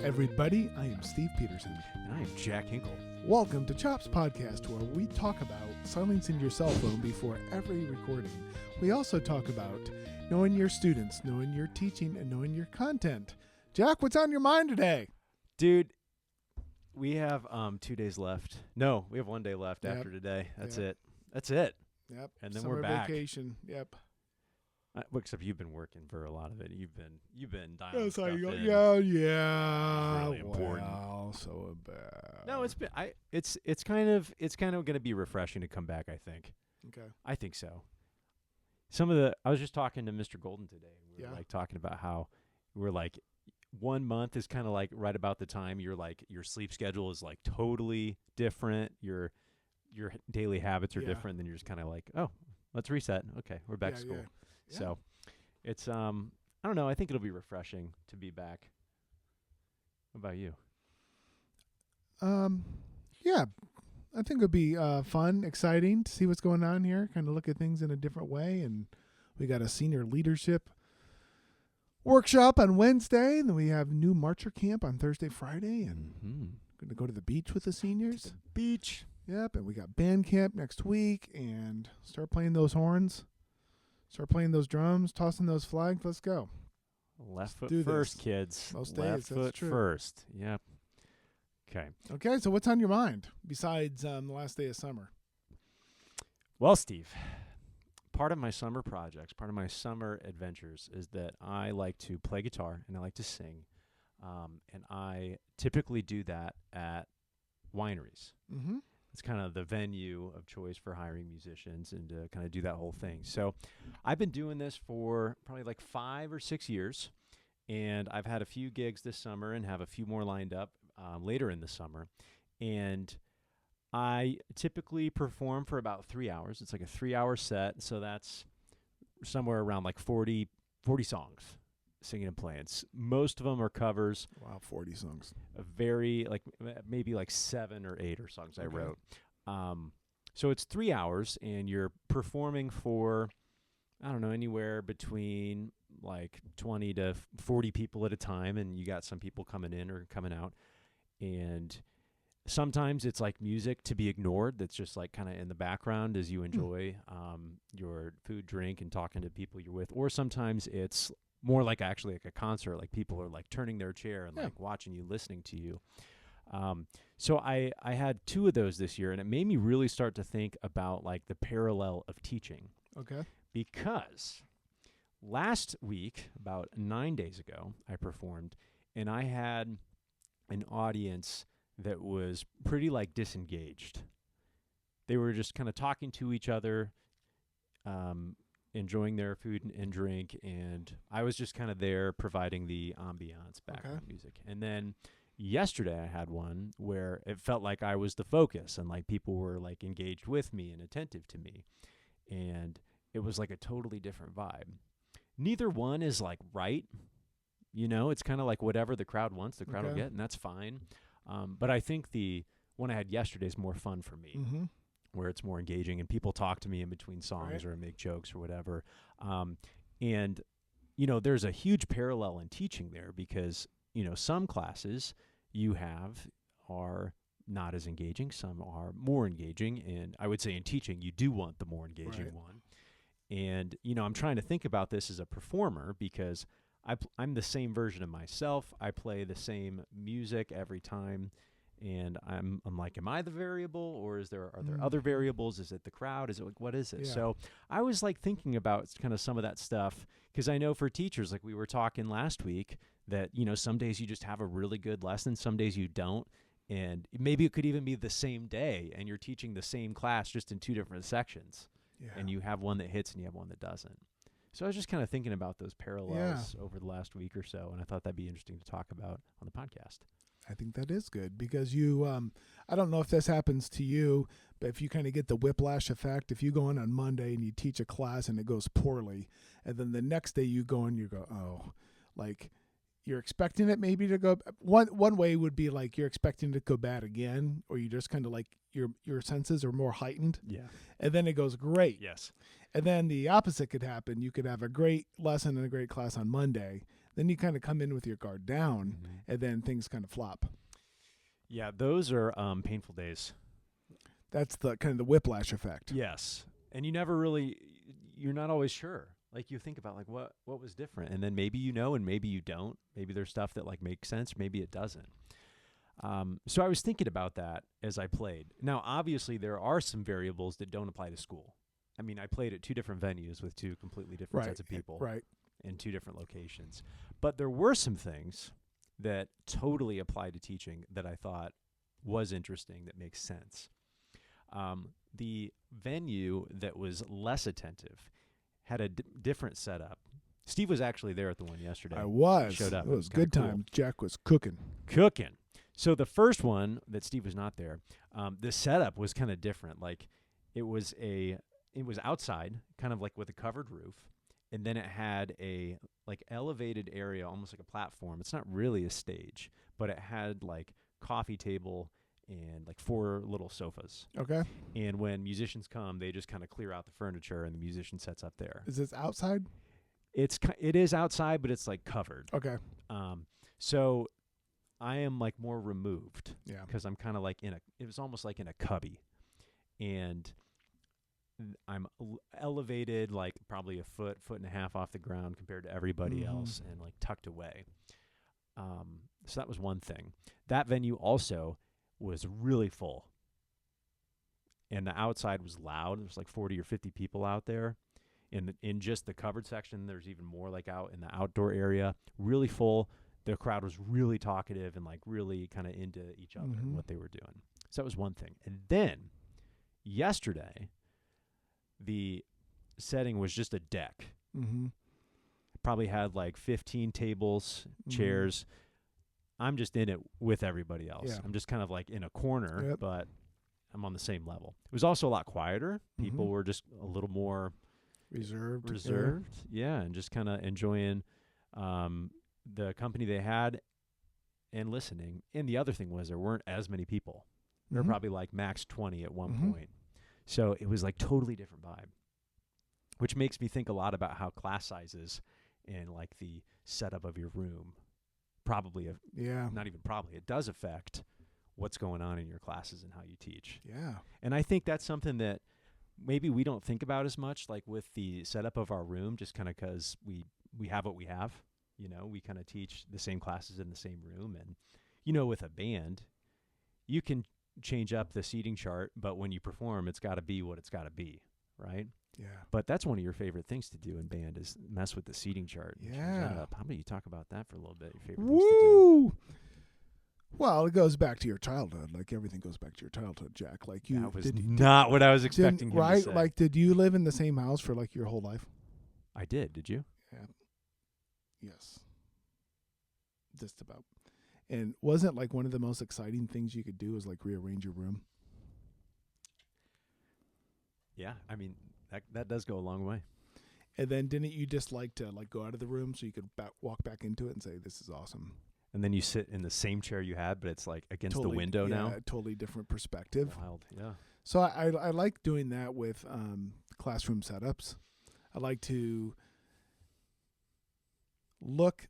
everybody. I am Steve Peterson. And I am Jack Hinkle. Welcome to Chops Podcast, where we talk about silencing your cell phone before every recording. We also talk about knowing your students, knowing your teaching, and knowing your content. Jack, what's on your mind today? Dude, we have 2 days left. No, we have 1 day left Yep. after today. That's Yep. it. That's it. Yep. And then Summer we're back. vacation. Yep. Except you've been working for a lot of it. You've been dialing That's how stuff you go. in. Yeah. Really important. Wow, so bad. No, it's kind of going to be refreshing to come back, I think. Okay. I think so. I was just talking to Mr. Golden today. We were talking about how we're like 1 month is kind of like right about the time your sleep schedule is like totally different. Your daily habits are different. Then you're just kind of like, oh, let's reset. Okay, we're back to school. Yeah. So it's I don't know. I think it'll be refreshing to be back. What about you? Yeah, I think it'll be fun, exciting to see what's going on here, kind of look at things in a different way. And we got a senior leadership workshop on Wednesday, and then we have new Marcher camp on Thursday, Friday, and going to go to the beach with the seniors. Beach. Yep, and we got band camp next week, and start playing those horns, start playing those drums, tossing those flags. Let's go. Left foot do first, this. kids. Most Left days, that's foot true. first. Yep. Okay. Okay, so what's on your mind besides the last day of summer? Well, Steve, part of my summer projects, part of my summer adventures is that I like to play guitar and I like to sing. And I typically do that at wineries. Mm-hmm. It's kind of the venue of choice for hiring musicians and to kind of do that whole thing. So I've been doing this for probably like 5 or 6 years. And I've had a few gigs this summer and have a few more lined up later in the summer. And I typically perform for about 3 hours. It's like a 3-hour set. So that's somewhere around like 40 songs, singing and playing. Most of them are covers. Wow, 40 songs. Maybe like 7 or 8 or songs I wrote. So it's 3 hours, and you're performing for, I don't know, anywhere between like 20 to 40 people at a time, and you got some people coming in or coming out. And sometimes it's like music to be ignored that's just like kind of in the background as you enjoy your food, drink, and talking to people you're with. Or sometimes it's more like actually like a concert, like people are like turning their chair and like watching you, listening to you. So I had 2 of those this year, and it made me really start to think about like the parallel of teaching. Okay. Because last week, about 9 days ago, I performed, and I had an audience that was pretty like disengaged. They were just kind of talking to each other, enjoying their food and drink, and I was just kind of there providing the ambiance, background music. And then yesterday I had one where it felt like I was the focus, and like people were like engaged with me and attentive to me, and it was like a totally different vibe. Neither one is like right, it's kind of like whatever the crowd wants, the crowd will get, and that's fine. But I think the one I had yesterday is more fun for me. Mm-hmm. Where it's more engaging and people talk to me in between songs or make jokes or whatever. And there's a huge parallel in teaching there because, some classes you have are not as engaging. Some are more engaging. And I would say in teaching, you do want the more engaging one. And, I'm trying to think about this as a performer because I'm the same version of myself. I play the same music every time. And I'm like, am I the variable, or are there other variables? Is it the crowd? Is it like, what is it? Yeah. So I was like thinking about kind of some of that stuff because I know for teachers, like we were talking last week, that some days you just have a really good lesson, some days you don't, and maybe it could even be the same day, and you're teaching the same class just in 2 different sections, and you have one that hits and you have one that doesn't. So I was just kind of thinking about those parallels over the last week or so, and I thought that'd be interesting to talk about on the podcast. I think that is good because you, I don't know if this happens to you, but if you kind of get the whiplash effect, if you go in on Monday and you teach a class and it goes poorly, and then the next day you go and you go, oh, like you're expecting it maybe to go, one way would be like you're expecting it to go bad again, or you just kind of like your senses are more heightened. Yeah. And then it goes great. Yes. And then the opposite could happen. You could have a great lesson and a great class on Monday. Then you kind of come in with your guard down, Mhm. and then things kind of flop. Yeah, those are painful days. That's the kind of the whiplash effect. Yes. And you're not always sure. Like you think about like what was different, and then maybe you know and maybe you don't. Maybe there's stuff that like makes sense, maybe it doesn't. So I was thinking about that as I played. Now, obviously, there are some variables that don't apply to school. I mean, I played at two different venues with two completely different sets of people Right. in two different locations. But there were some things that totally applied to teaching that I thought was interesting, that makes sense. The venue that was less attentive had a different setup. Steve was actually there at the one yesterday. I was. Showed up. It was Kinda good cool. time. Jack was cooking. Cooking. So the first one that Steve was not there, the setup was kind of different. Like it was outside, kind of like with a covered roof, and then it had a like elevated area, almost like a platform. It's not really a stage, but it had like coffee table and like 4 little sofas. Okay. And when musicians come, they just kind of clear out the furniture and the musician sets up there. Is this outside? It is outside, but it's like covered. Okay. So I am like more removed. Yeah. Because I'm kind of like it was almost like in a cubby, and I'm elevated like probably a foot and a half off the ground compared to everybody else, and like tucked away. So that was one thing. That venue also was really full, and the outside was loud. There's like 40 or 50 people out there. In just the covered section, there's even more like out in the outdoor area, really full. The crowd was really talkative and like really kind of into each other and what they were doing. So that was one thing. And then yesterday, the setting was just a deck. Mm-hmm. Probably had like 15 tables, chairs. I'm just in it with everybody else. Yeah. I'm just kind of like in a corner, Yep. but I'm on the same level. It was also a lot quieter. People were just a little more reserved. Yeah, and just kind of enjoying the company they had and listening. And the other thing was there weren't as many people. There were probably like max 20 at one point. So it was like totally different vibe, which makes me think a lot about how class sizes and like the setup of your room not even probably, it does affect what's going on in your classes and how you teach. Yeah. And I think that's something that maybe we don't think about as much, like with the setup of our room, just kind of because we have what we have. You know, we kind of teach the same classes in the same room. And, you know, with a band, you can change up the seating chart, but when you perform, it's got to be what it's got to be, right? Yeah. But that's one of your favorite things to do in band is mess with the seating chart. And change that Yeah. up. How about you talk about that for a little bit? Your favorite things to do. Woo! Well, it goes back to your childhood. Like everything goes back to your childhood, Jack. Like you That was not what I was expecting him right? to say. Like, did you live in the same house for like your whole life? I did. Did you? Yes. Just about. And wasn't like one of the most exciting things you could do is like rearrange your room? Yeah. I mean, that does go a long way. And then didn't you just like to like go out of the room so you could walk back into it and say, this is awesome? And then you sit in the same chair you had, but it's like against Totally, the window yeah, now. Totally different perspective. Wild. Yeah. So I like doing that with classroom setups. I like to look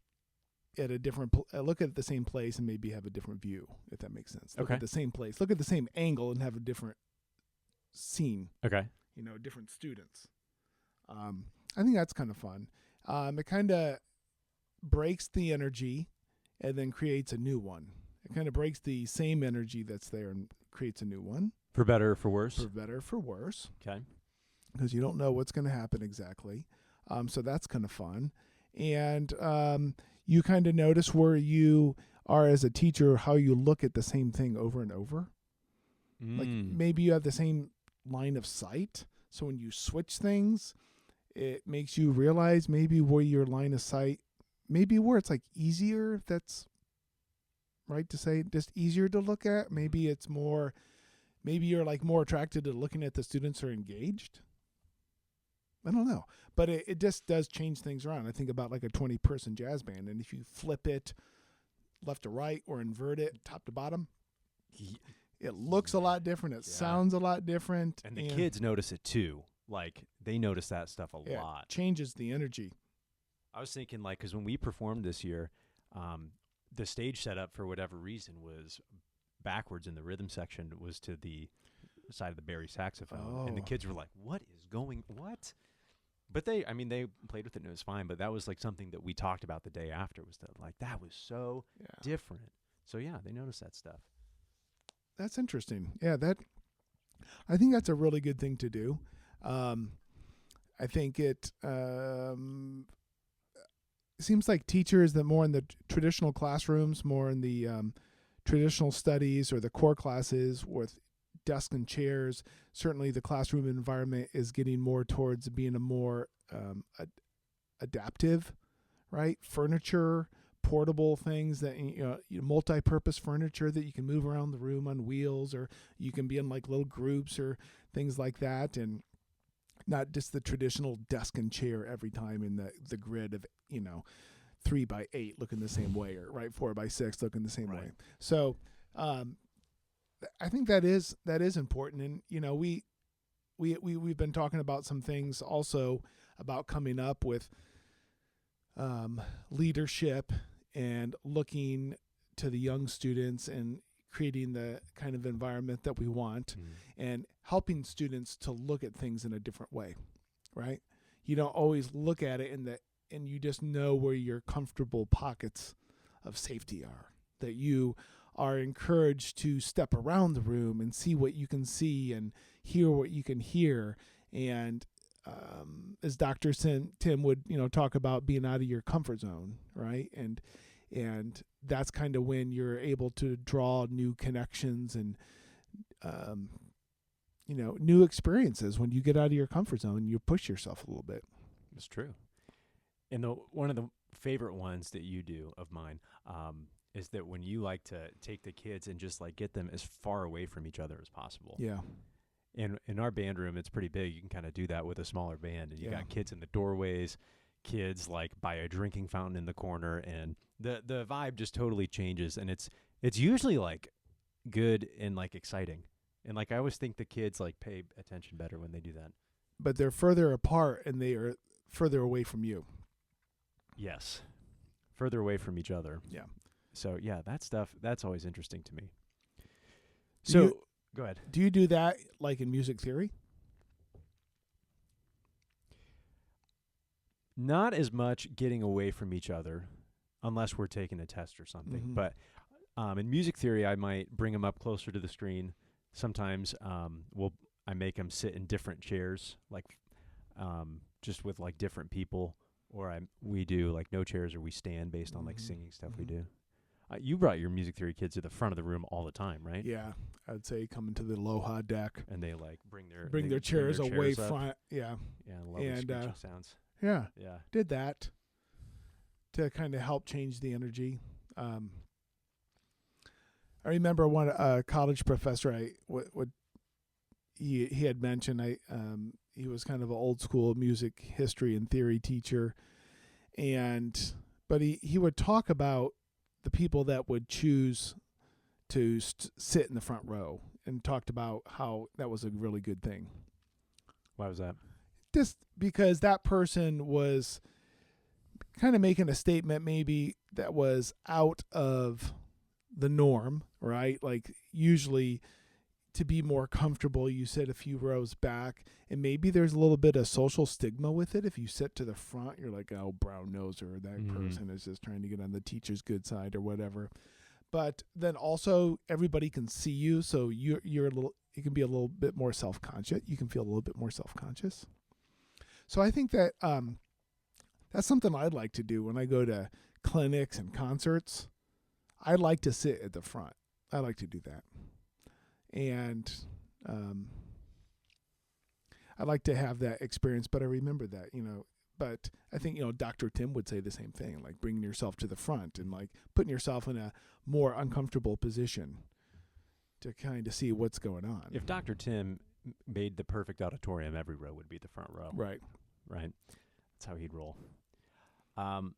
at a different look at the same place and maybe have a different view, if that makes sense. Look Okay. at the same place, look at the same angle and have a different scene, Okay. you know, different students. I think that's kind of fun. It kind of breaks the energy and then creates a new one. It kind of breaks the same energy that's there and creates a new one. For better or for worse? For better, for worse. Okay. Because you don't know what's going to happen exactly. So that's kind of fun. And you kind of notice where you are as a teacher, how you look at the same thing over and over. Like maybe you have the same line of sight. So when you switch things, it makes you realize maybe where your line of sight, maybe where it's like easier, if that's right to say, just easier to look at. Maybe it's more, maybe you're like more attracted to looking at the students who are engaged. I don't know. But it just does change things around. I think about like a 20-person jazz band, and if you flip it left to right or invert it top to bottom, it looks a lot different. It sounds a lot different. And the kids notice it too. Like they notice that stuff a lot. Changes the energy. I was thinking, like, because when we performed this year, the stage setup for whatever reason was backwards in the rhythm section, was to the side of the Barry saxophone, and the Oh. kids were like, what? But I mean, they played with it and it was fine. But that was like something that we talked about the day after, was that like that was so Yeah. different. So yeah, they noticed that stuff. That's interesting. Yeah, I think that's a really good thing to do. I think it seems like teachers that more in the traditional classrooms, more in the traditional studies or the core classes with desk and chairs, certainly the classroom environment is getting more towards being a more adaptive, right? Furniture, portable things that, multi-purpose furniture that you can move around the room on wheels, or you can be in like little groups or things like that, and not just the traditional desk and chair every time in the grid of 3x8 looking the same way, or right 4x6 looking the same Right. way. So I think that is important, and we've been talking about some things also about coming up with leadership and looking to the young students and creating the kind of environment that we want, and helping students to look at things in a different way, right? You don't always look at it and you just know where your comfortable pockets of safety are, that you are encouraged to step around the room and see what you can see and hear what you can hear. And as Dr. Tim would, talk about being out of your comfort zone, right? And that's kind of when you're able to draw new connections and, new experiences. When you get out of your comfort zone, you push yourself a little bit. It's true. And one of the favorite ones that you do of mine is that when you like to take the kids and just like get them as far away from each other as possible. Yeah. In our band room, it's pretty big. You can kind of do that with a smaller band, and you Yeah. got kids in the doorways, kids like by a drinking fountain in the corner, and the vibe just totally changes. And it's usually like good and like exciting. And like I always think the kids like pay attention better when they do that. But they're further apart and they are further away from you. Yes. Further away from each other. Yeah. So yeah, that stuff, that's always interesting to me. Do So you- go ahead. Do you do that like in music theory? Not as much getting away from each other unless we're taking a test or something. Mhm. But in music theory, I might bring them up closer to the screen. Sometimes I make them sit in different chairs, like just with like different people, or we do like no chairs, or we stand based on like Mhm. singing stuff we Mhm. do. You brought your music theory kids to the front of the room all the time, right? Yeah, I'd say coming to the Aloha deck, And they like bring bring their chairs away front. Yeah, Yeah, lovely and, screeching sounds. yeah, Yeah. did that to kind of help change the energy. I remember one college professor he had mentioned he was kind of an old school music history and theory teacher, but he would talk about the people that would choose to sit in the front row, and talked about how that was a really good thing. Why was that? Just because that person was kind of making a statement maybe that was out of the norm, right? Like usually to be more comfortable, you sit a few rows back, and maybe there's a little bit of social stigma with it. If you sit to the front, you're like, oh, brown noser, that Mhm. person is just trying to get on the teacher's good side or whatever. But then also everybody can see you, so you're a little. It can be a little bit more self-conscious. You can feel a little bit more self-conscious. So I think that that's something I'd like to do when I go to clinics and concerts. I like to sit at the front. I like to do that. And I like to have that experience, but I remember that, but I think, Dr. Tim would say the same thing, like bringing yourself to the front and like putting yourself in a more uncomfortable position to kind of see what's going on. If Dr. Tim made the perfect auditorium, every row would be the front row. Right. Right? That's how he'd roll.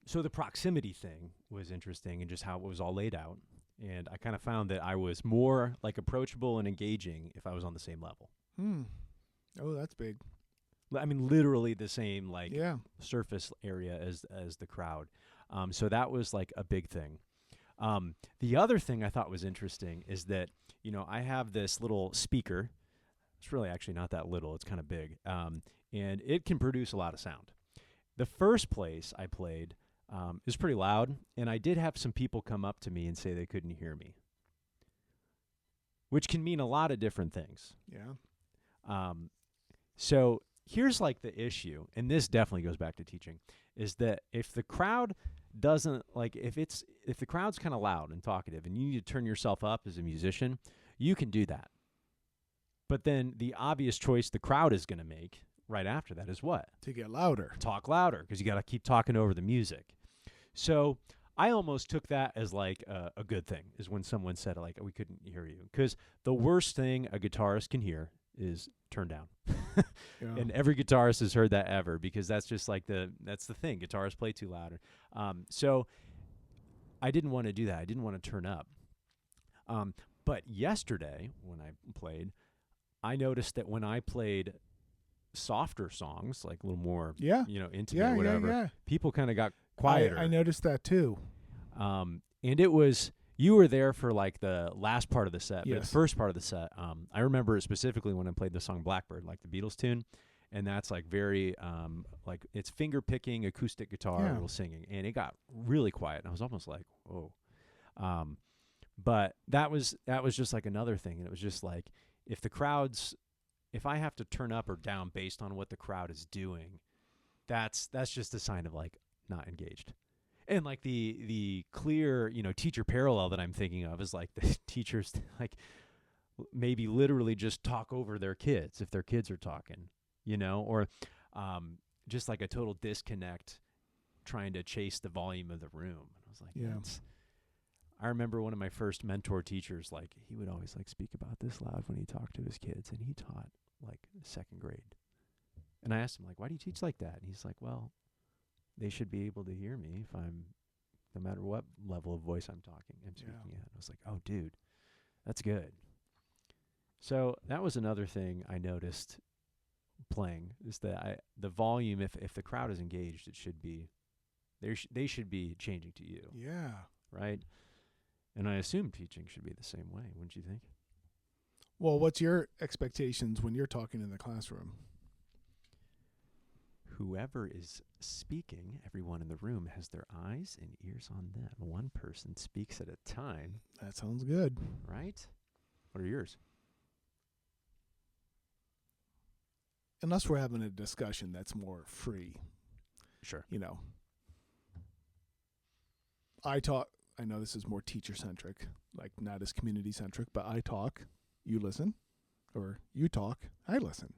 So the proximity thing was interesting, and just how it was all laid out. And I kind of found that I was more like approachable and engaging if I was on the same level. Oh, that's big. I mean, literally the same like Yeah. surface area as the crowd. So that was like a big thing. The other thing I thought was interesting is that, I have this little speaker. It's really actually not that little. It's kind of big. And it can produce a lot of sound. The first place I played is pretty loud, and I did have some people come up to me and say they couldn't hear me, which can mean a lot of different things. Yeah. So here's like the issue, and this definitely goes back to teaching, is that if the crowd doesn't like, if the crowd's kind of loud and talkative and you need to turn yourself up as a musician, you can do that. But then the obvious choice the crowd is going to make right after that is what? To get louder. Talk louder, because you got to keep talking over the music. So I almost took that as like a good thing, is when someone said like, we couldn't hear you. Because the worst thing a guitarist can hear is turn down. Yeah. And every guitarist has heard that ever, because that's just like that's the thing. Guitarists play too loud. So I didn't want to do that. I didn't want to turn up. But yesterday when I played, I noticed that when I played softer songs, like a little more, Yeah. intimate, whatever, Yeah. people kind of got quieter. I noticed that too. And it was, you were there for like the last part of the set, but Yes. the first part of the set, I remember it specifically when I played the song Blackbird, like the Beatles tune. And that's like very, like it's finger picking, acoustic guitar, Yeah. little singing. And it got really quiet. And I was almost like, whoa. But that was just like another thing. And it was just like, if I have to turn up or down based on what the crowd is doing, that's just a sign of like not engaged. And like the clear, teacher parallel that I'm thinking of is like the teachers like maybe literally just talk over their kids if their kids are talking, or just like a total disconnect trying to chase the volume of the room. And I was like, Yeah. I remember one of my first mentor teachers, like he would always like speak about this loud when he talked to his kids, and he taught like second grade. And I asked him like, why do you teach like that? And he's like, well, they should be able to hear me if I'm, no matter what level of voice I'm speaking at. And I was like, oh, dude, that's good. So that was another thing I noticed playing, is that the volume, if the crowd is engaged, it should be, they should be changing to you, Yeah. right? And I assume teaching should be the same way, wouldn't you think? Well, what's your expectations when you're talking in the classroom? Whoever is speaking, everyone in the room has their eyes and ears on them. One person speaks at a time. That sounds good. Right? What are yours? Unless we're having a discussion that's more free. Sure. I know this is more teacher-centric, like not as community-centric, but I talk, you listen, or you talk, I listen,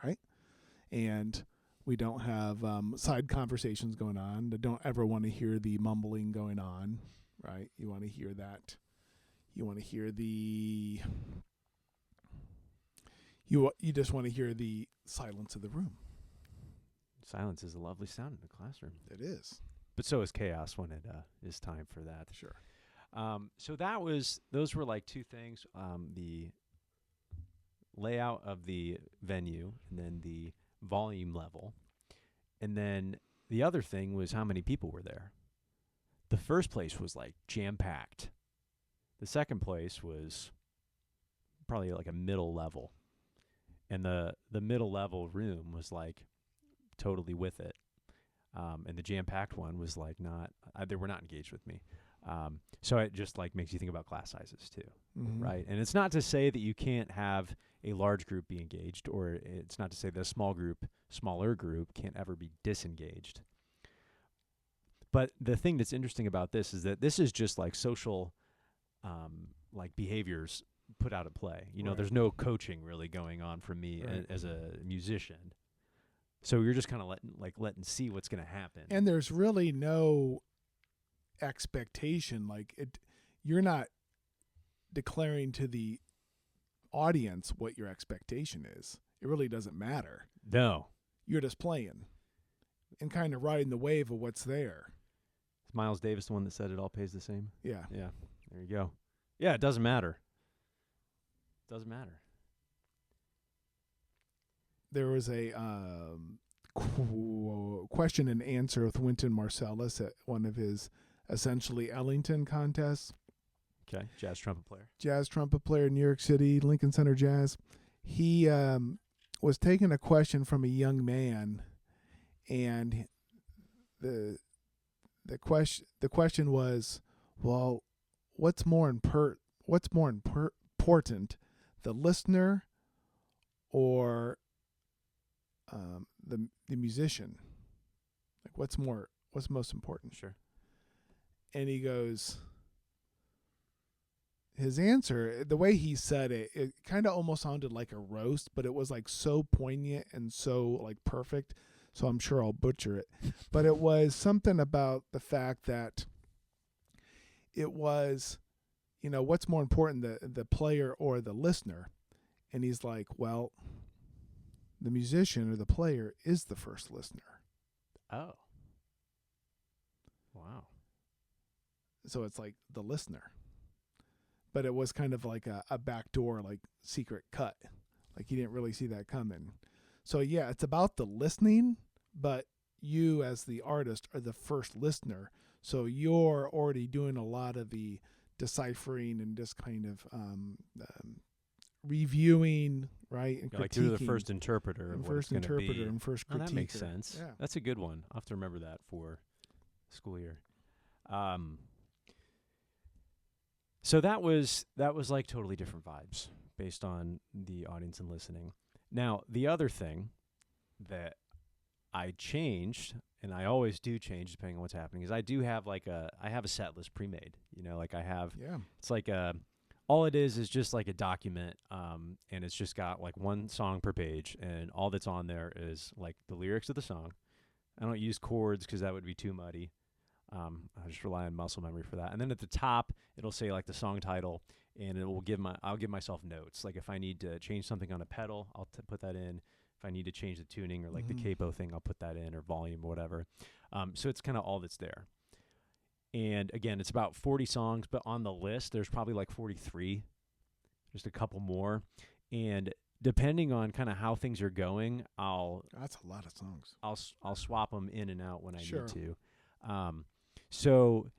right? And we don't have side conversations going on. I don't ever want to hear the mumbling going on, right? You want to hear that. You want to hear you just want to hear the silence of the room. Silence is a lovely sound in the classroom. It is. But so is chaos when it is time for that. Sure. So those were like two things, the layout of the venue and then the volume level. And then the other thing was how many people were there. The first place was like jam-packed. The second place was probably like a middle level. And the middle level room was like totally with it. And the jam-packed one was like they were not engaged with me. So it just like makes you think about class sizes too, Mm-hmm. right? And it's not to say that you can't have a large group be engaged, or it's not to say that a smaller group can't ever be disengaged. But the thing that's interesting about this is that this is just like social, like behaviors put out at play. Right. There's no coaching really going on from me Right. as a musician. So you're just kind of letting see what's going to happen. And there's really no expectation. You're not declaring to the audience what your expectation is. It really doesn't matter. No. You're just playing and kind of riding the wave of what's there. Is Miles Davis the one that said it all pays the same? Yeah. Yeah. There you go. Yeah, it doesn't matter. Doesn't matter. there was a question and answer with Wynton Marsalis at one of his essentially Ellington contests. Okay, jazz trumpet player. Jazz trumpet player in New York City, Lincoln Center Jazz. He was taking a question from a young man, and the question was, well, what's more important, the listener or the musician? Like, what's most important? Sure. And he goes, his answer, the way he said it, it kind of almost sounded like a roast, but it was like so poignant and so like perfect. So I'm sure I'll butcher it, but it was something about the fact that it was, what's more important, the player or the listener? And he's like, well, the musician or the player is the first listener. Oh. Wow. So it's like the listener. But it was kind of like a backdoor, like secret cut. Like he didn't really see that coming. So yeah, it's about the listening, but you as the artist are the first listener. So you're already doing a lot of the deciphering and just kind of reviewing, right? And Like critiquing. you're the first interpreter of what it's going to be. And first critiquer. Oh, that makes sense. Yeah. That's a good one. I'll have to remember that for school year. So that was like totally different vibes based on the audience and listening. Now, the other thing that I changed, and I always do change depending on what's happening, is I have a set list pre-made. Like I have, it's like all it is just like a document, and it's just got like one song per page, and all that's on there is like the lyrics of the song. I don't use chords because that would be too muddy. I just rely on muscle memory for that. And then at the top, it'll say like the song title, and I'll give myself notes. Like if I need to change something on a pedal, I'll put that in. If I need to change the tuning or like the capo thing, I'll put that in, or volume or whatever. So it's kind of all that's there. And again, it's about 40 songs, but on the list, there's probably like 43, just a couple more. And depending on kind of how things are going, that's a lot of songs. I'll swap them in and out when I Sure. need to. So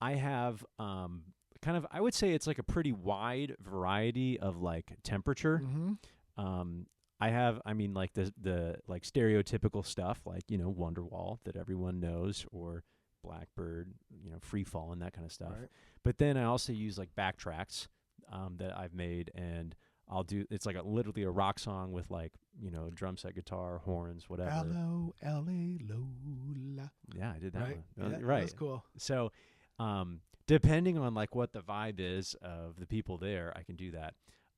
I have kind of, I would say it's like a pretty wide variety of like temperature. I mean, like the like stereotypical stuff, like, Wonderwall that everyone knows, or Blackbird, Free Fall and that kind of stuff. Right. But then I also use like backtracks that I've made, and it's like literally a rock song with like, drum set, guitar, horns, whatever. L-O-L-A Lola. Yeah, I did that Right. one. Yeah, Right. That's cool. So, depending on like what the vibe is of the people there, I can do that.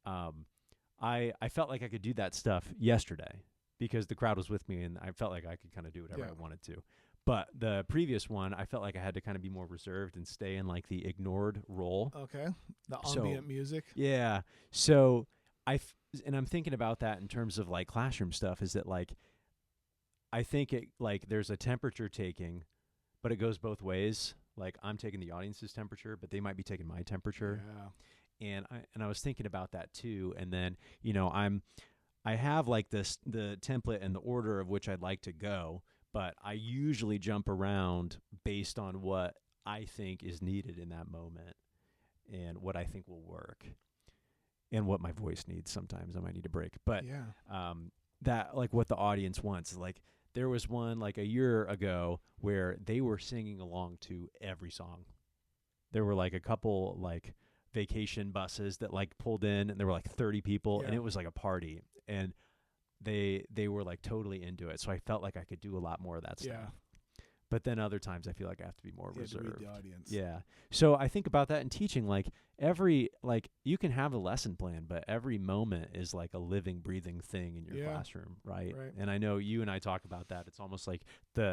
I felt like I could do that stuff yesterday because the crowd was with me, and I felt like I could kind of do whatever I wanted to. But the previous one, I felt like I had to kind of be more reserved and stay in like the ignored role. Okay. The ambient music. Yeah. So and I'm thinking about that in terms of like classroom stuff, is that like, I think it like there's a temperature taking, but it goes both ways. Like I'm taking the audience's temperature, but they might be taking my temperature. Yeah. And I was thinking about that too. And then, I have like the template and the order of which I'd like to go, but I usually jump around based on what I think is needed in that moment and what I think will work and what my voice needs. Sometimes I might need a break, but that like what the audience wants. Like there was one like a year ago where they were singing along to every song. There were like a couple like vacation buses that like pulled in, and there were like 30 people, and it was like a party, and they were like totally into it. So I felt like I could do a lot more of that stuff. Yeah. But then other times I feel like I have to be more reserved. To read the audience. Yeah. So I think about that in teaching. Like you can have a lesson plan, but every moment is like a living, breathing thing in your classroom, right? And I know you and I talk about that. It's almost like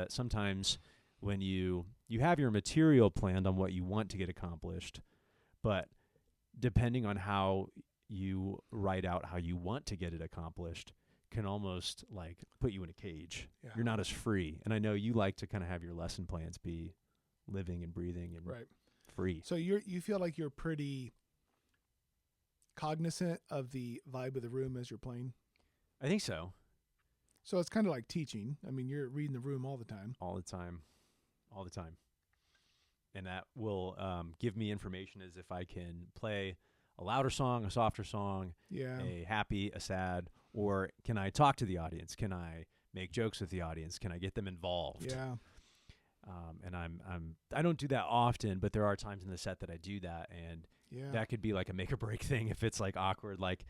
sometimes when you have your material planned on what you want to get accomplished, but depending on how you write out how you want to get it accomplished can almost like put you in a cage. Yeah. You're not as free. And I know you like to kind of have your lesson plans be living and breathing and free. So you feel like you're pretty cognizant of the vibe of the room as you're playing? I think so. So it's kind of like teaching. I mean, you're reading the room all the time. All the time. All the time. And that will give me information as if I can play a louder song, a softer song, Yeah. a happy, a sad, or can I talk to the audience? Can I make jokes with the audience? Can I get them involved? Yeah. And I don't do that often, but there are times in the set that I do that, and Yeah. that could be like a make or break thing if it's like awkward. Like,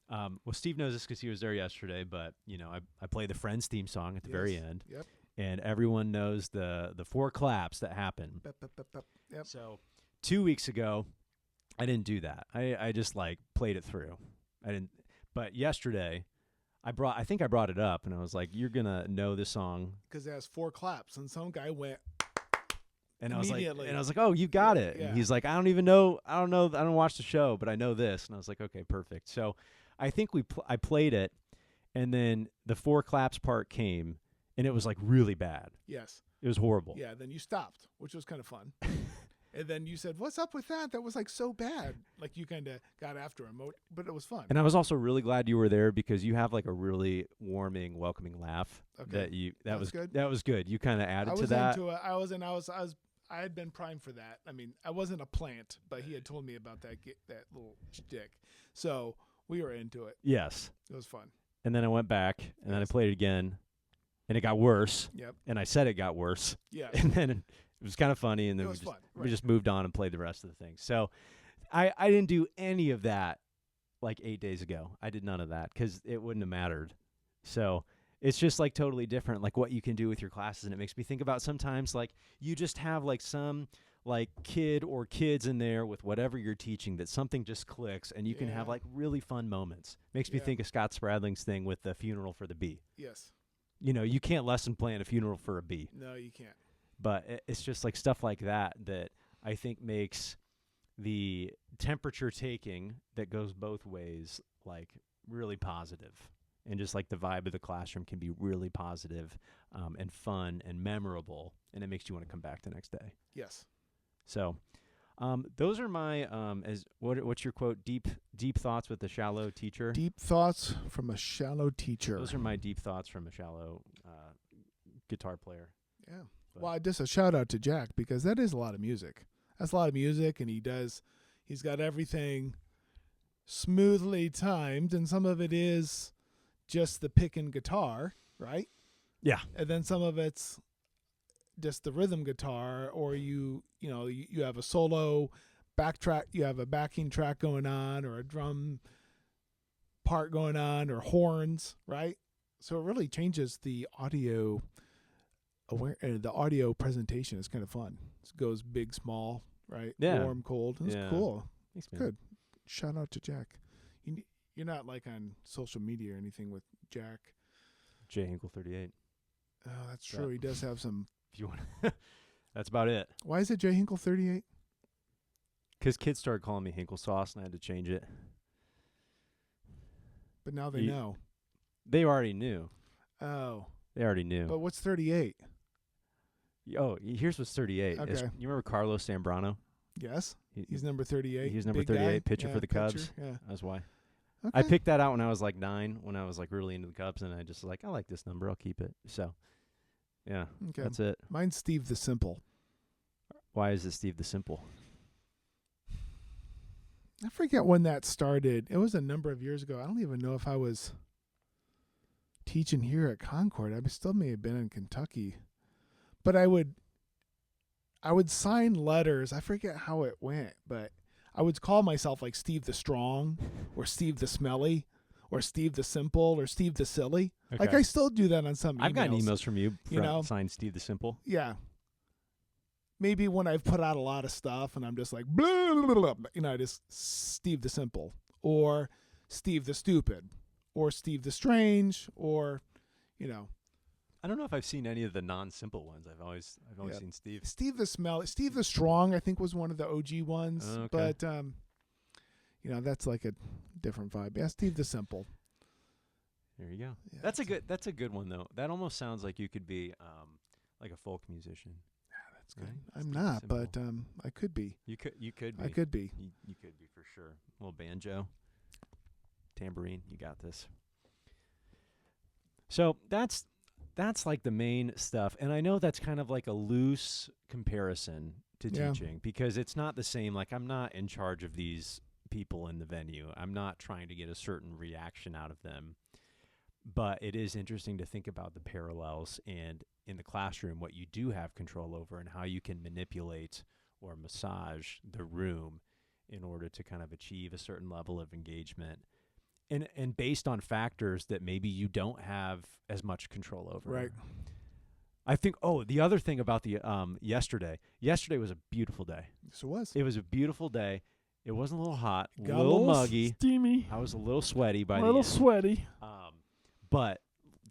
well, Steve knows this because he was there yesterday, but you know, I play the Friends theme song at the very Yes. end, Yep. and everyone knows the 4 claps that happen. Bep, bep, bep, bep. Yep. So 2 weeks ago, I didn't do that. I just like played it through. I didn't. But yesterday, I think I brought it up, and I was like, "You're gonna know this song," Because it has 4 claps, and some guy went. and I was like, Immediately. "Oh, you got Yeah, it." yeah. And he's like, "I don't even know. I don't know. I don't watch the show, but I know this." And I was like, "Okay, perfect." So I think I played it, and then the 4 claps part came, and it was like really bad. Yes. It was horrible. Yeah. Then you stopped, which was kind of fun. And then you said, "What's up with that? That was like so bad." Like you kind of got after him, but it was fun. And I was also really glad you were there because you have like a really warming, welcoming laugh. Okay. That was good. That was good. You kind of added I to was that. into it. I had been primed for that. I mean, I wasn't a plant, but he had told me about that little shtick. So we were into it. Yes. It was fun. And then I went back and then I Yes. played it again, and it got worse. Yep. And I said it got worse, Yeah. and then it was kind of funny, and then It we was just fun. we Right. just moved on and played the rest of the things. So I didn't do any of that like 8 days ago. I did none of that because it wouldn't have mattered. So it's just like totally different, like what you can do with your classes, and it makes me think about sometimes like you just have like some like kid or kids in there with whatever you're teaching that something just clicks, and you can have Yeah. like really fun moments. Makes me Yeah. think of Scott Spradling's thing with the funeral for the bee. Yes. You know, you can't lesson plan a funeral for a bee, No, you can't. but it's just like stuff like that I think makes the temperature taking that goes both ways like really positive, and just like the vibe of the classroom can be really positive, and fun and memorable, and it makes you want to come back the next day. Yes. So those are my what's your quote, deep thoughts with the shallow teacher. Deep thoughts from a shallow teacher. Those are my deep thoughts from a shallow guitar player. Yeah. But- Well, just a shout out to Jack, because that is a lot of music. That's a lot of music, and he's got everything smoothly timed, and some of it is just the pick and guitar, right? Yeah. And then some of it's just the rhythm guitar, or you have a solo backtrack, you have a backing track going on, or a drum part going on, or horns, right? So it really changes the audio the audio presentation is kind of fun. It goes big, small, right? Yeah. Warm, cold. It's Yeah. cool. Thanks, man. Good. Shout out to Jack. You're not like on social media or anything with Jack. J Hinkle 38. Oh, that's Yeah. true. He does have some. If you want, that's about it. Why is it J Hinkle 38? Because kids started calling me Hinkle Sauce, and I had to change it. But now they Ye- know. They already knew. Oh, They already knew. but what's 38? Here's what's 38. Okay. You remember Carlos Zambrano? Yes, He- he's number 38. He's number Big guy. 38, pitcher Yeah, for the Cubs. Yeah. That's why. Okay. I picked that out when I was like 9, when I was like really into the Cubs, and I just like, I like this number. I'll keep it. So, yeah, Okay. that's it. Mine's Steve the Simple. Why is it Steve the Simple? I forget when that started. It was a number of years ago. I don't even know if I was teaching here at Concord. I still may have been in Kentucky. But I would sign letters. I forget how it went, but I would call myself like Steve the Strong, or Steve the Smelly, or Steve the Simple, or Steve the Silly. Like Okay. I still do that on some emails. I've gotten emails from you, you know? signed Steve the Simple. Yeah. Maybe when I've put out a lot of stuff and I'm just like, blah, blah, blah, blah, just Steve the Simple, or Steve the Stupid, or Steve the Strange, or, I don't know if I've seen any of the non-simple ones. I've always Yeah. seen Steve. Steve the Smelly. Steve the Strong, I think, was one of the OG ones. Okay. But, that's like a different vibe. Yeah, Steve the Simple. There you go. Yeah, That's a good one though. That almost sounds like you could be like a folk musician. That's good. Right? I'm Steve the not, Simple. but I could be. You could be. I could be. You could be for sure. A little banjo, tambourine. You got this. So that's like the main stuff. And I know that's kind of like a loose comparison to Yeah. teaching because it's not the same. Like I'm not in charge of these people in the venue. I'm not trying to get a certain reaction out of them. But it is interesting to think about the parallels and in the classroom what you do have control over and how you can manipulate or massage the room in order to kind of achieve a certain level of engagement. And based on factors that maybe you don't have as much control over. Right. I think, the other thing about the yesterday was a beautiful day. Yes, it was. It was a beautiful day. It wasn't a little hot, a Got little muggy. steamy, I was a little sweaty by a the little end. sweaty. But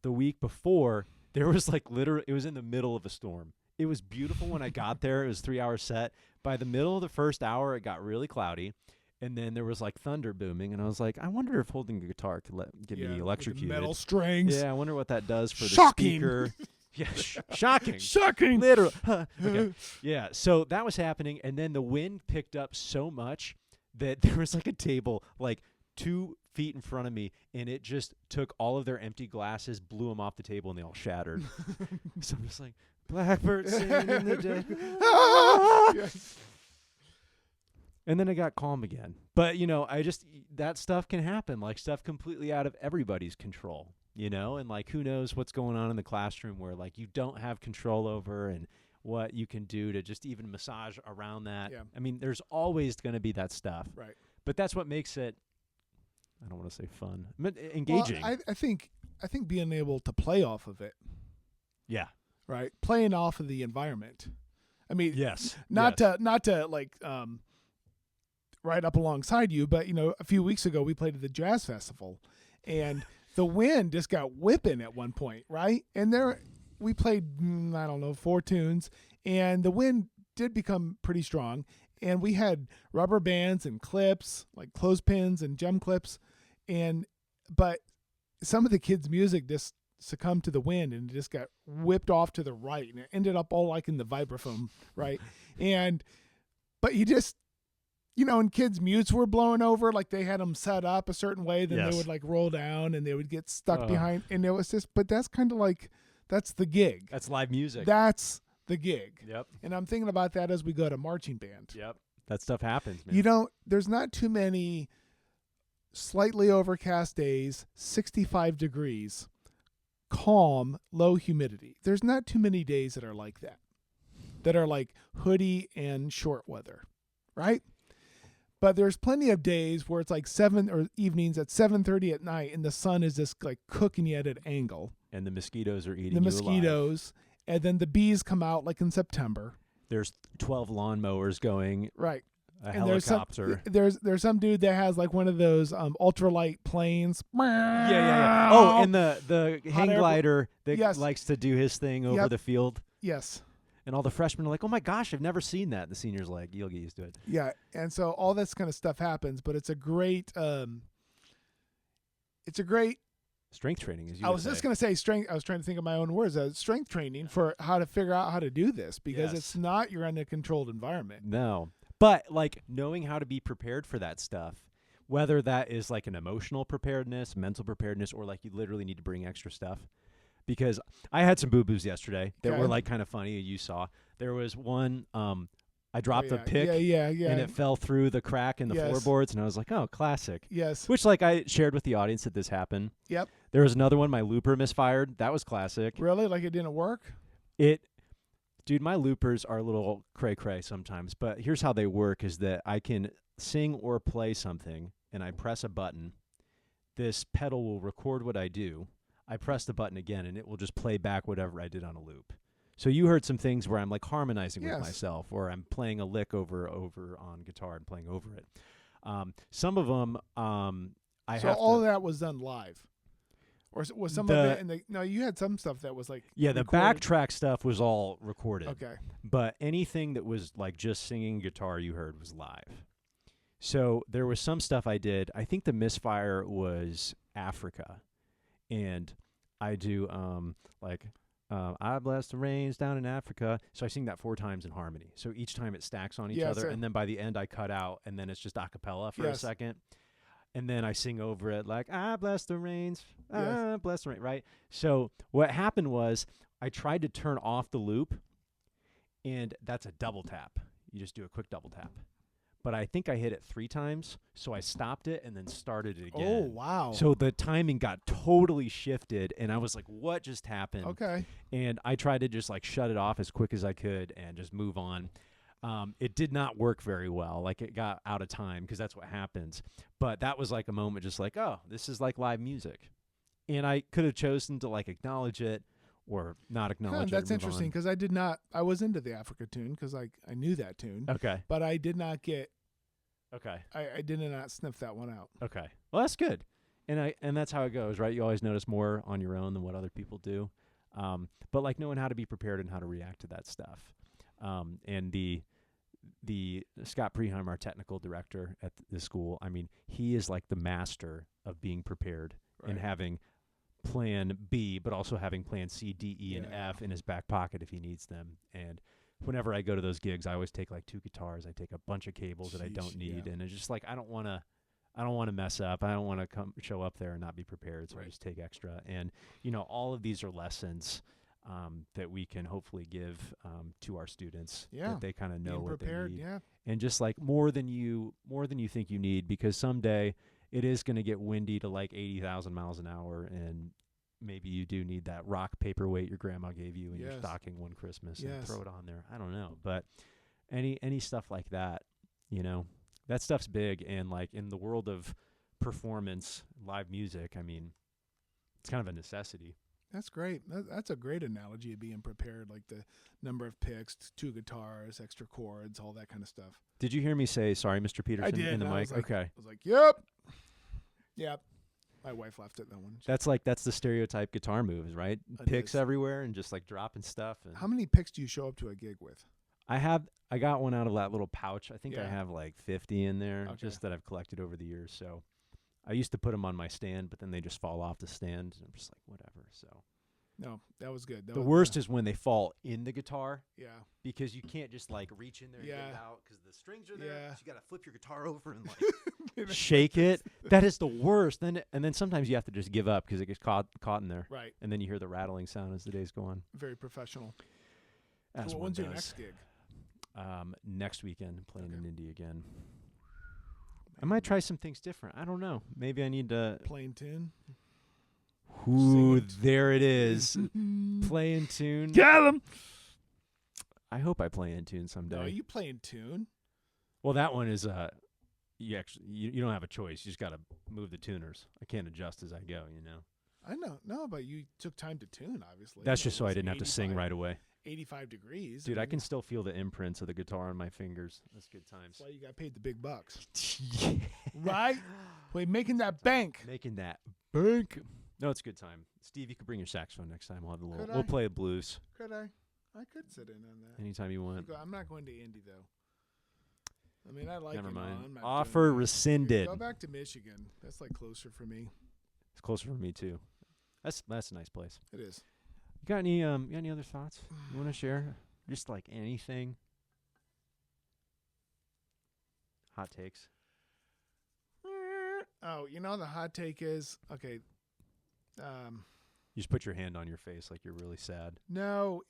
the week before, there was like literally, it was in the middle of a storm. It was beautiful when I got there. It was 3-hour set. By the middle of the first hour, it got really cloudy. And then there was like thunder booming. And I was like, I wonder if holding a guitar could get me electrocuted. Metal strings. Yeah, I wonder what that does for Shocking. the speaker. Yeah, shocking. Shocking. Literally. Okay. Yeah, so that was happening. And then the wind picked up so much that there was like a table like 2 feet in front of me, and it just took all of their empty glasses, blew them off the table, and they all shattered. So I'm just like, blackbird singing in the day. Yes. And then it got calm again. But, that stuff can happen, like stuff completely out of everybody's control, and like who knows what's going on in the classroom where like you don't have control over and what you can do to just even massage around that. Yeah. I mean, there's always going to be that stuff. Right. But that's what makes it, I don't want to say fun, but engaging. Well, I think being able to play off of it, yeah. right? Playing off of the environment. I mean, Yes. not to like right up alongside you, but a few weeks ago we played at the jazz festival, and the wind just got whipping at one point, right? And we played 4 tunes, and the wind did become pretty strong, and we had rubber bands and clips, like clothespins and gem clips, but some of the kids' music just succumbed to the wind and it just got whipped off to the right, and it ended up all like in the vibraphone, right? But you just, and kids' mutes were blowing over, like they had them set up a certain way, then Yes. they would like roll down and they would get stuck behind, and it was just, but that's kind of like, that's the gig. That's live music. That's the gig. Yep. And I'm thinking about that as we go to marching band. Yep. That stuff happens, man. There's not too many slightly overcast days, 65 degrees, calm, low humidity. There's not too many days that are like that are like hoodie and short weather, right? But there's plenty of days where it's like evenings at 7:30 at night and the sun is just like cooking you at an angle. And the mosquitoes are eating The you mosquitoes, and then the bees come out like in September. There's 12 lawnmowers going, Right. a And helicopter. there's some dude that has like one of those ultralight planes. Yeah. Oh, and the hang air glider that Yes. likes to do his thing over Yep. the field. Yes. And all the freshmen are like, oh my gosh, I've never seen that. The seniors are like, you'll get used to it. Yeah. And so all this kind of stuff happens, but it's a great Strength training, as you I was just going to say strength. I was trying to think of my own words. Strength training for how to figure out how to do this, because Yes. it's not you're in a controlled environment. No. But like knowing how to be prepared for that stuff, whether that is like an emotional preparedness, mental preparedness, or like you literally need to bring extra stuff. Because I had some boo-boos yesterday that Okay. were like kind of funny. You saw there was one. I dropped Oh, a pick Yeah. and it fell through the crack in the Yes. floorboards, and I was like, oh, classic. Yes. Which like I shared with the audience that this happened. Yep. There was another one. My looper misfired. That was classic. Really? Like it didn't work? Dude, my loopers are a little cray-cray sometimes, but here's how they work is that I can sing or play something, and I press a button. This pedal will record what I do. I press the button again, and it will just play back whatever I did on a loop. So you heard some things where I'm like harmonizing Yes. with myself, or I'm playing a lick over on guitar and playing over it. Some of them, So all of that was done live, or was some of The- it? No, you had some stuff that was like the recorded. backtrack stuff was all recorded. Okay. But anything that was like just singing guitar you heard was live. So there was some stuff I did. I think the misfire was Africa. And I do I bless the rains down in Africa. So I sing that 4 times in harmony. So each time it stacks on each Yes, other. sir. And then by the end I cut out, and then it's just a cappella for a Yes. second. and then I sing over it like, "I bless the rains, Yes. bless the rain," right? So what happened was I tried to turn off the loop, and that's a double tap. You just do a quick double tap. But I think I hit it 3 times, so I stopped it and then started it again. Oh, wow. So the timing got totally shifted, and I was like, what just happened? Okay. And I tried to just like shut it off as quick as I could and just move on. It did not work very well. Like it got out of time because that's what happens. But that was like a moment just like, oh, this is like live music. And I could have chosen to like acknowledge it or not acknowledge it. That's and move interesting because I was into the Africa tune because I knew that tune. Okay. But I did not get, Okay. I did not sniff that one out. Okay. Well, that's good. And that's how it goes, right? You always notice more on your own than what other people do. But like knowing how to be prepared and how to react to that stuff. And the Scott Preheim, our technical director at the school, I mean, he is like the master of being prepared and having plan B, but also having plan C, D, E, and F in his back pocket if he needs them. And whenever I go to those gigs, I always take like 2 guitars. I take a bunch of cables that I don't need. And it's just like, I don't want to mess up. I don't want to show up there and not be prepared. So I just take extra. And, all of these are lessons that we can hopefully give to our students that they kind of know what they need. And just like more than you think you need, because someday it is going to get windy to like 80,000 miles an hour, and maybe you do need that rock paperweight your grandma gave you in your stocking one Christmas and throw it on there. I don't know, but any stuff like that, that stuff's big. And like in the world of performance, live music, I mean, it's kind of a necessity. That's great. That's a great analogy of being prepared, like the number of picks, 2 guitars, extra chords, all that kind of stuff. Did you hear me say, sorry, Mr. Peterson, I did, in the mic? Okay. I was like, yep. My wife laughed at that one. That's the stereotype guitar moves, right? Picks everywhere and just like dropping stuff. And how many picks do you show up to a gig with? I got one out of that little pouch. I think I have like 50 in there, just that I've collected over the years. So I used to put them on my stand, but then they just fall off the stand. I'm just like, whatever. So no, that was good. The worst is when they fall in the guitar. Yeah. Because you can't just like reach in there and get it out because the strings are there. Yeah. So you got to flip your guitar over and like shake it. That is the worst. And then sometimes you have to just give up because it gets caught in there. Right. And then you hear the rattling sound as the days go on. Very professional. So when's your next gig? Next weekend, playing in Indy again. I might try some things different. I don't know. Maybe I need to plain tune. Ooh, there it is. Play in tune. Get him. I hope I play in tune someday. No, you play in tune. Well, that one is you don't have a choice. You just got to move the tuners. I can't adjust as I go. I know. No, but you took time to tune. Obviously. That's just so I didn't have to sing right away. 85 degrees. Dude, I can still feel the imprints of the guitar on my fingers. That's good times. That's why you got paid the big bucks. Yeah. Right? Wait, making that bank. Making that bank. No, it's a good time. Steve, you could bring your saxophone next time. We'll play a blues. Could I? I could sit in on that. Anytime you want. I'm not going to Indy, though. I mean, I like Never mind. I'm Offer rescinded. Go back to Michigan. That's like closer for me. It's closer for me, too. That's a nice place. It is. You got any other thoughts you want to share? Just like anything? Hot takes? Oh, the hot take is, okay. You just put your hand on your face like you're really sad. No,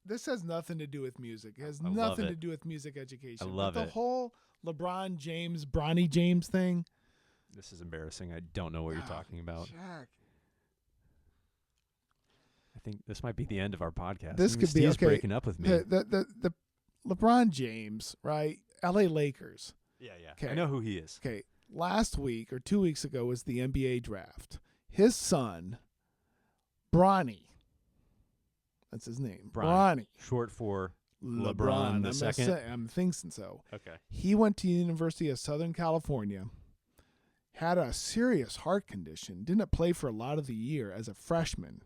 this has nothing to do with music. It has nothing to do with music education. I love it. The whole LeBron James, Bronny James thing. This is embarrassing. I don't know what you're talking about. Jack. I think this might be the end of our podcast. This could be okay. Breaking up with me. The LeBron James, right? LA Lakers. Yeah. Okay. I know who he is. Okay. Last week or 2 weeks ago was the NBA draft. His son, Bronny. That's his name. Bronny. Short for LeBron the second. I'm thinking so. Okay. He went to the University of Southern California, had a serious heart condition, didn't play for a lot of the year as a freshman,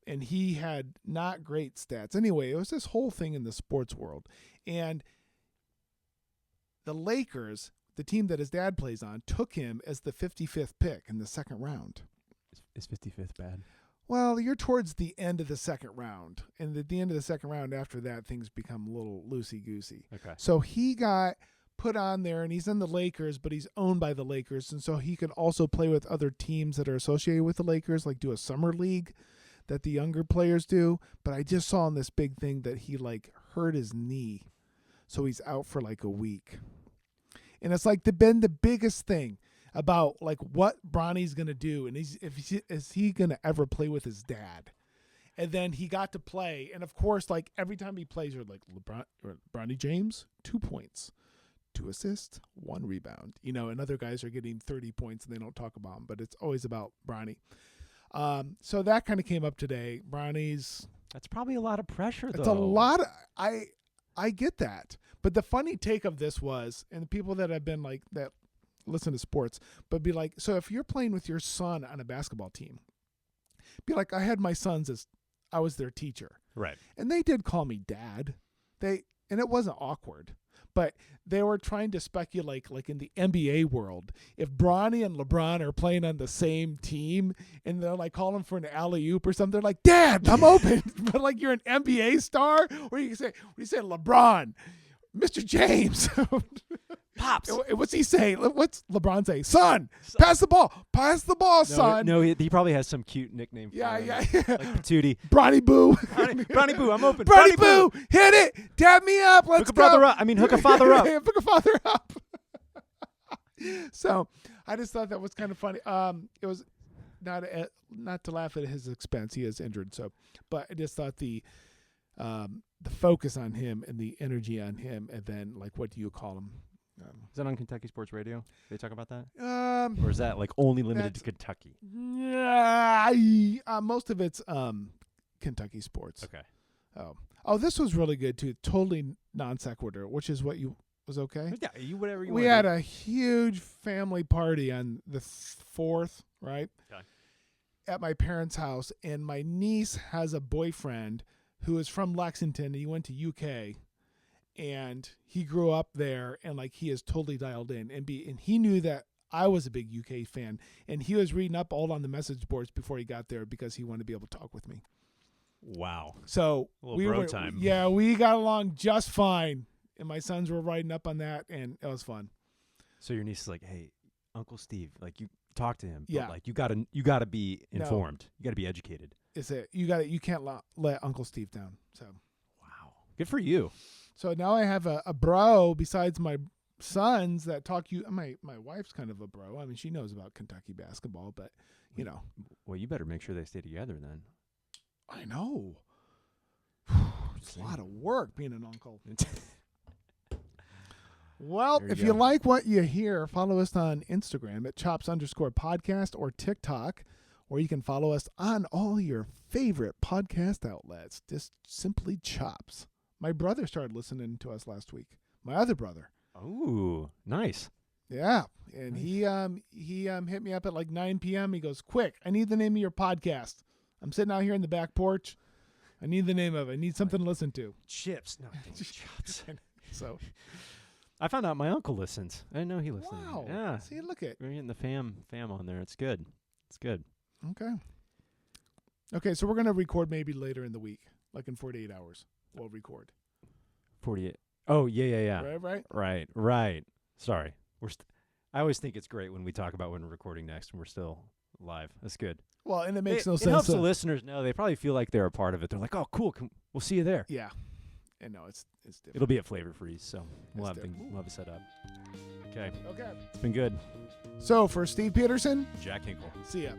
and he had not great stats. Anyway, it was this whole thing in the sports world. And the Lakers, the team that his dad plays on, took him as the 55th pick in the second round. Is 55th bad? Well, you're towards the end of the second round. And at the end of the second round, after that, things become a little loosey-goosey. Okay. So he got put on there, and he's in the Lakers, but he's owned by the Lakers, and so he can also play with other teams that are associated with the Lakers, like do a summer league that the younger players do. But I just saw on this big thing that he like hurt his knee, so he's out for like a week. And it's like been the biggest thing about like what Bronny's gonna do, and is he gonna ever play with his dad? And then he got to play, and of course, like every time he plays, you're like Bronny James, 2 points, 2 assists, 1 rebound. You know, and other guys are getting 30 points, and they don't talk about him, but it's always about Bronny. So that kind of came up today. Bronny's. That's probably a lot of pressure, though. It's a lot. I get that, but the funny take of this was, and the people that have been like that listen to sports, but be like, so if you're playing with your son on a basketball team, be like, I had my sons as I was their teacher. Right. And they did call me dad. And it wasn't awkward, but they were trying to speculate, like in the NBA world, if Bronny and LeBron are playing on the same team and they're like calling for an alley-oop or something, they're like, Dad, I'm open. But like you're an NBA star, or you say LeBron, Mr. James. Pops. What's he say? What's LeBron say? Son, pass the ball. Pass the ball, son. No, he probably has some cute nickname for him. Yeah. Like Patootie. Bronny Boo. Bronny Boo, I'm open. Bronny Boo, hit it. Dab me up. Let's Hook a go. brother up. Hook a father up. Hook a father up. So I just thought that was kind of funny. It was not to laugh at his expense. He is injured. So, but I just thought the focus on him and the energy on him, and then like, what do you call him? Is that on Kentucky Sports Radio? They talk about that? Or Or is that like only limited to Kentucky? Yeah, most of it's Kentucky sports. Okay. Oh, this was really good too. Totally non sequitur, which is what you was okay. Yeah, whatever you We want. had a huge family party on the 4th, right? Okay. At my parents' house, and my niece has a boyfriend who is from Lexington. He went to UK. And he grew up there, and like he is totally dialed in, and he knew that I was a big UK fan, and he was reading up all on the message boards before he got there because he wanted to be able to talk with me. Wow. So time. Yeah, we got along just fine, and my sons were writing up on that, and it was fun. So your niece is like, hey, Uncle Steve, like you talk to him, Yeah. but like you gotta be informed, you gotta be educated. You can't let Uncle Steve down. So wow, good for you. So now I have a bro besides my sons that talk you. My wife's kind of a bro. I mean, she knows about Kentucky basketball, but you know. Well, you better make sure they stay together then. I know. It's a lot of work being an uncle. Well, if you like what you hear, follow us on Instagram at chops_podcast or TikTok, or you can follow us on all your favorite podcast outlets. Just simply Chops. My brother started listening to us last week. My other brother. Oh, nice. Yeah, and he hit me up at like 9 p.m. He goes, "Quick, I need the name of your podcast. I'm sitting out here in the back porch. I need the name of it. I need something to listen to." Chips. No, Chops. So I found out my uncle listens. I didn't know he listened. wow. Yeah. See, look at. We're getting the fam on there. It's good. It's good. Okay, so we're gonna record maybe later in the week, like in 48 hours. We'll record. 48. Oh, yeah. Right. Sorry. I always think it's great when we talk about when we're recording next and we're still live. That's good. Well, and it makes no It sense. helps the listeners know. They probably feel like they're a part of it. They're like, "Oh, cool. We'll see you there." Yeah. And no, it's different. It'll be at Flavor Freeze, so we'll It's have it set up. Okay. Okay. It's been good. So for Steve Peterson, Jack Hinkle. see ya.